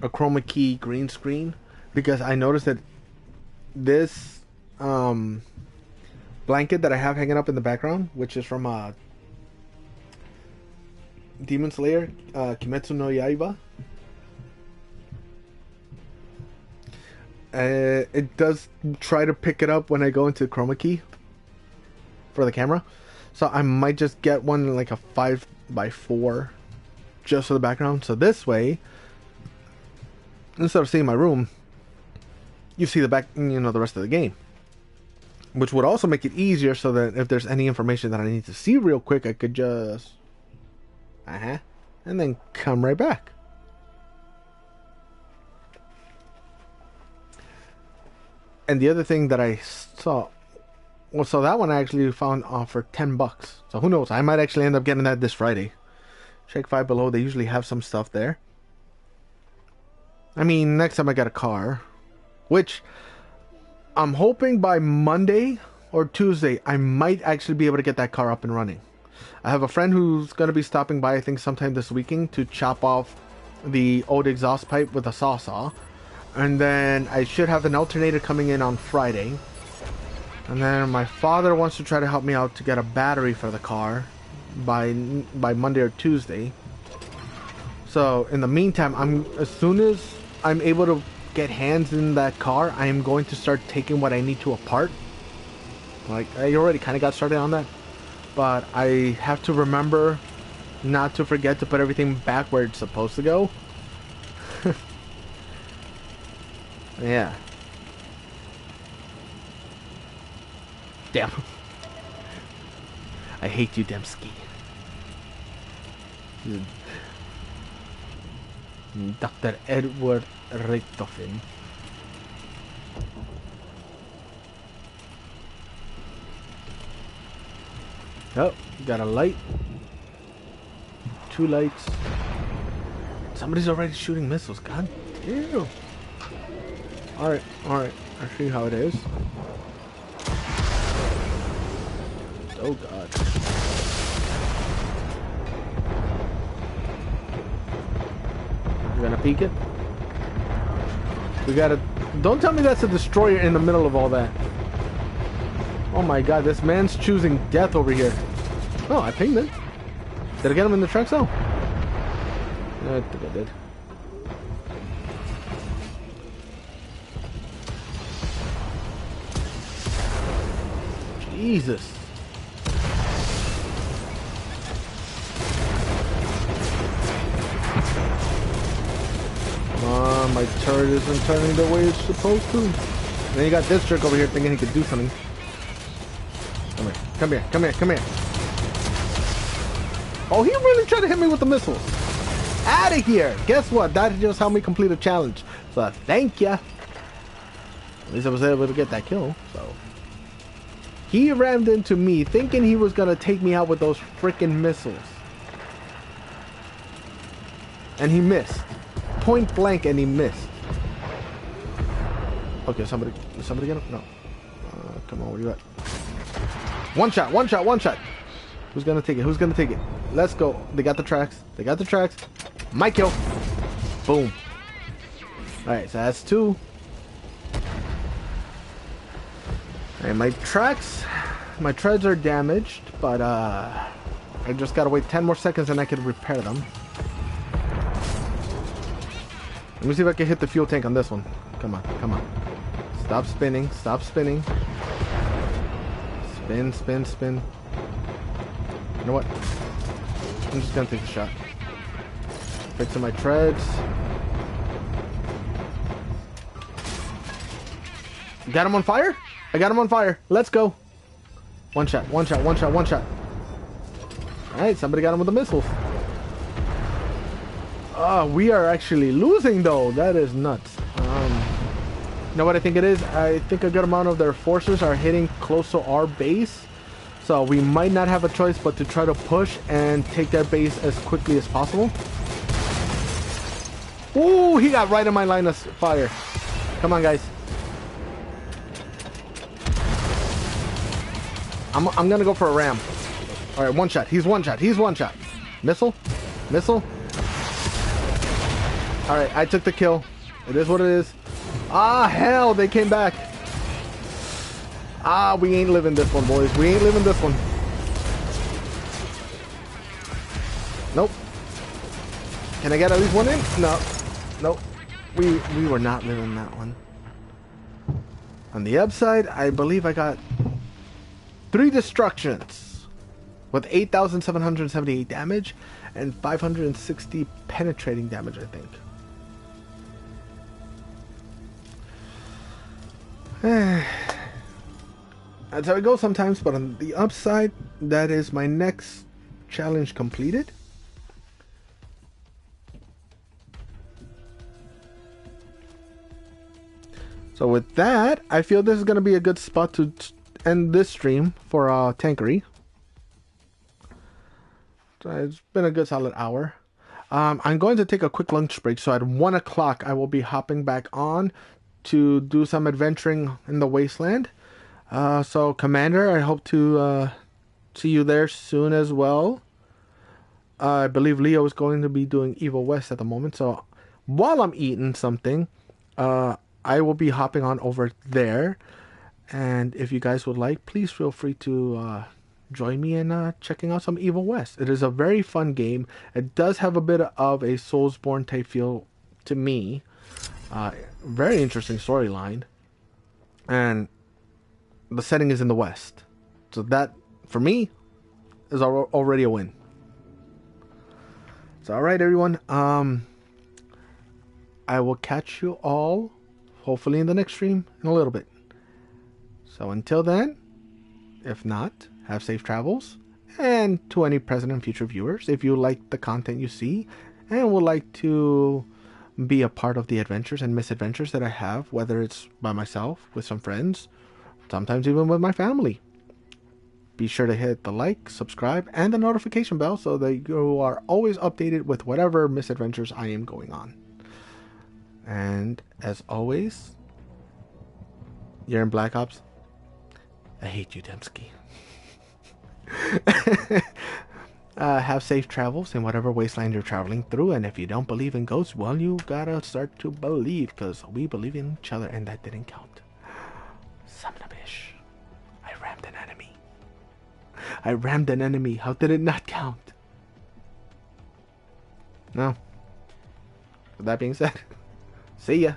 chroma key green screen, because I noticed that this blanket that I have hanging up in the background, which is from Demon Slayer, Kimetsu no Yaiba. It does try to pick it up when I go into chroma key for the camera, so I might just get one like a 5x4 just for the background, so this way instead of seeing my room, you see the back, you know, the rest of the game, which would also make it easier so that if there's any information that I need to see real quick, I could just and then come right back. And the other thing that I saw, well, so that one I actually found for $10. So who knows? I might actually end up getting that this Friday. Check 5 below. They usually have some stuff there. I mean, next time I get a car, which I'm hoping by Monday or Tuesday, I might actually be able to get that car up and running. I have a friend who's going to be stopping by, I think, sometime this weekend to chop off the old exhaust pipe with a saw. And then I should have an alternator coming in on Friday. And then my father wants to try to help me out to get a battery for the car by Monday or Tuesday. So in the meantime, as soon as I'm able to get hands in that car, I am going to start taking what I need to apart. Like, I already kind of got started on that, but I have to remember not to forget to put everything back where it's supposed to go. Yeah. Damn. I hate you, Dembski. Dr. Edward Richtofen. Oh, got a light. 2 lights. Somebody's already shooting missiles. God damn. Alright, alright. I see how it is. Oh god. You gonna peek it? We gotta... Don't tell me that's a destroyer in the middle of all that. Oh my god, this man's choosing death over here. Oh, I pinged it. Did I get him in the truck zone? I think I did. Jesus. Come on, my turret isn't turning the way it's supposed to. And then you got this jerk over here thinking he could do something. Come here, come here, come here, come here. Oh, he really tried to hit me with the missiles. Out of here. Guess what? That just helped me complete a challenge. So thank ya. At least I was able to get that kill. So he rammed into me thinking he was gonna take me out with those freaking missiles. And he missed. Point blank, and he missed. Okay, somebody get him? No. Come on, where you at? One shot, one shot, one shot. Who's gonna take it? Who's gonna take it? Let's go. They got the tracks. They got the tracks. My kill. Boom. Alright, so that's 2. Alright, my tracks, my treads are damaged, but I just gotta wait 10 more seconds and I can repair them. Let me see if I can hit the fuel tank on this one. Come on, come on. Stop spinning, stop spinning. Spin, spin, spin. You know what? I'm just gonna take the shot. Fixing my treads. Got him on fire? I got him on fire. Let's go. One shot, one shot, one shot, one shot. Alright, somebody got him with the missiles. We are actually losing though. That is nuts. You know what I think it is? I think a good amount of their forces are hitting close to our base. So we might not have a choice but to try to push and take their base as quickly as possible. Ooh, he got right in my line of fire. Come on, guys. I'm gonna go for a ram. Alright, one shot. He's one shot. He's one shot. Missile? Missile? Alright, I took the kill. It is what it is. Ah, hell, they came back. Ah, we ain't living this one, boys. We ain't living this one. Nope. Can I get at least one in? No. Nope. We were not living that one. On the upside, I believe I got 3 destructions with 8,778 damage and 560 penetrating damage, I think. That's how it goes sometimes, but on the upside, that is my next challenge completed. So with that, I feel this is going to be a good spot to end this stream for Tankery. So it's been a good solid hour. I'm going to take a quick lunch break, so at 1 o'clock I will be hopping back on to do some adventuring in the wasteland. So Commander, I hope to see you there soon as well. I believe Leo is going to be doing Evil West at the moment, so while I'm eating something, I will be hopping on over there. And if you guys would like, please feel free to join me in checking out some Evil West. It is a very fun game. It does have a bit of a Soulsborne type feel to me. Very interesting storyline. And the setting is in the West. So that, for me, is already a win. So alright everyone. I will catch you all hopefully in the next stream in a little bit. So until then, if not, have safe travels. And to any present and future viewers, if you like the content you see and would like to be a part of the adventures and misadventures that I have, whether it's by myself, with some friends, sometimes even with my family, be sure to hit the like, subscribe, and the notification bell so that you are always updated with whatever misadventures I am going on. And as always, you're in Black Ops. I hate you, Dembski. Have safe travels in whatever wasteland you're traveling through, and if you don't believe in ghosts, well, you gotta start to believe, because we believe in each other, and that didn't count. Son of a bitch. I rammed an enemy. I rammed an enemy. How did it not count? No. With that being said, see ya.